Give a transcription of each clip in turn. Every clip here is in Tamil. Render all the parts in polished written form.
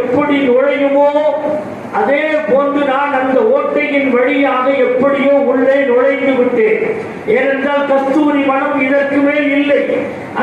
எப்படி நுழையுமோ அதே போன்று நான் அந்த ஓட்டையின் வழியாக எப்படியோ உள்ளே நுழைந்து விட்டேன். ஏனென்றால் கஸ்தூரி மனம் இதற்கு மேல் இல்லை.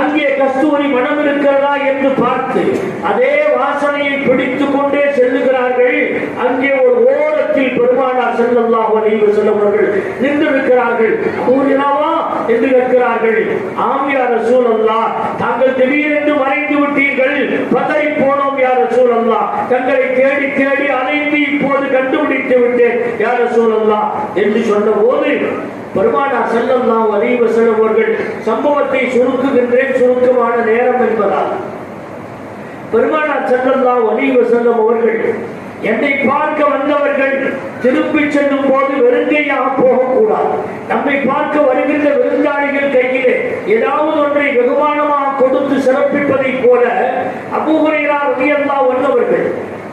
அங்கே கஸ்தூரி மனம் இருக்கிறதா என்று பார்த்து அதே வாசனையை பிடித்துக் கொண்டே செல்லுகிறார்கள். அங்கே ஒரு ஓரத்தில் பெருமானார் ஸல்லல்லாஹு அலைஹி வஸல்லம் அவர்கள் நின்றிருக்கிறார்கள். அபூஹுரைராவா என்று கேட்கிறார்கள். ஆம் யா ரசூலல்லாஹ், தாங்கள் திடீரென்று மறைந்து விட்டீர்கள், பதறி போனோம் யா ரசூலல்லாஹ், தங்களை தேடி தேடி அலைந்து இப்போது கண்டுபிடித்து விட்டேன் யா ரசூலல்லாஹ் என்று சொன்னபோது பெருமானார் ஸல்லல்லாஹு அலைஹி வஸல்லம் அவர்கள் சம்பவத்தை சுருக்குகின்றேன், சுருக்கமான நேரம் என்பதால். பெருமானார் ஸல்லல்லாஹு அலைஹி வஸல்லம் அவர்கள் என்னை பார்க்க வந்தவர்கள் திருப்பி செல்லும் போது வெறுங்கையாக போகக்கூடாது. நம்மை பார்க்க வருகின்ற விருந்தாளிகள் கையிலே ஏதாவது ஒன்றை வெகுமானமாக கொடுத்து சிறப்பிப்பதை போல அபூ ஹுரைரா ரலியல்லாஹு அன்ஹு அவர்கள்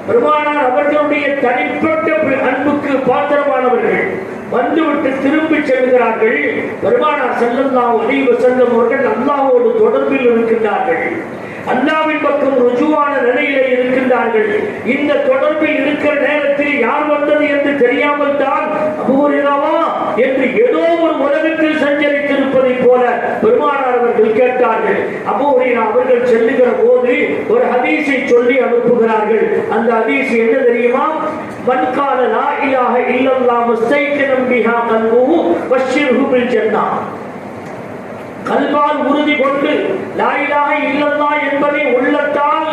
பெருமானார் அவர்களுடைய தனிப்பட்ட அன்புக்கு பாத்திரமானவர்கள் வந்துவிட்டு திரும்பி செல்கிறார்கள். பெருமானார் ஸல்லல்லாஹு அலைஹி வஸல்லம் அவர்கள் அல்லாஹ்வோடு தொடர்பில் இருக்கின்றார்கள். அல்லாஹ்வின் பக்கம் ருஜுவான நிலையிலே இருக்கின்றார்கள். இந்த தொடர்பில் இருக்கிற நேரத்தில் யார் வந்தது என்று தெரியாமல் தான் அபூ ஹுரைராவா என்று ஏதோ ஒரு உலகத்தில் சஞ்சரித்திருப்பதை போல பெருமானார் அவர்கள் கேட்டார்கள். அபூ ஹுரைரா அவர்கள் செல்லுகிற போது ஒரு ஹதீஸை சொல்லி அனுப்புகிறார்கள். அந்த ஹதீஸ் என்ன தெரியுமா? மன் கான லா இலாஹ இல்லல்லாஹ் முஸ்தைகினம் பிஹா கல்புஹு பஷ்ஷிர்ஹு பில் ஜன்னah. கல்பால் உறுதி கொண்டு லா இலாஹ இல்லல்லாஹ் என்பதை உள்ளத்தால்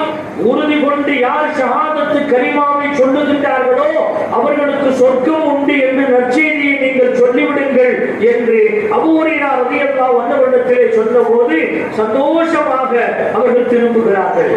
உறுதி கொண்டு யார் ஷஹாதத்து கலிமாவை சொல்லுகின்றார்களோ அவர்களுக்கு சொர்க்கம் உண்டு என்று நற்செய்தியை நீங்கள் சொல்லிவிடுங்கள் என்று அபூ ஹுரைரா ரலியல்லாஹு அன்ஹு சொன்னபோது சந்தோஷமாக அவர்கள் திரும்புகிறார்கள்.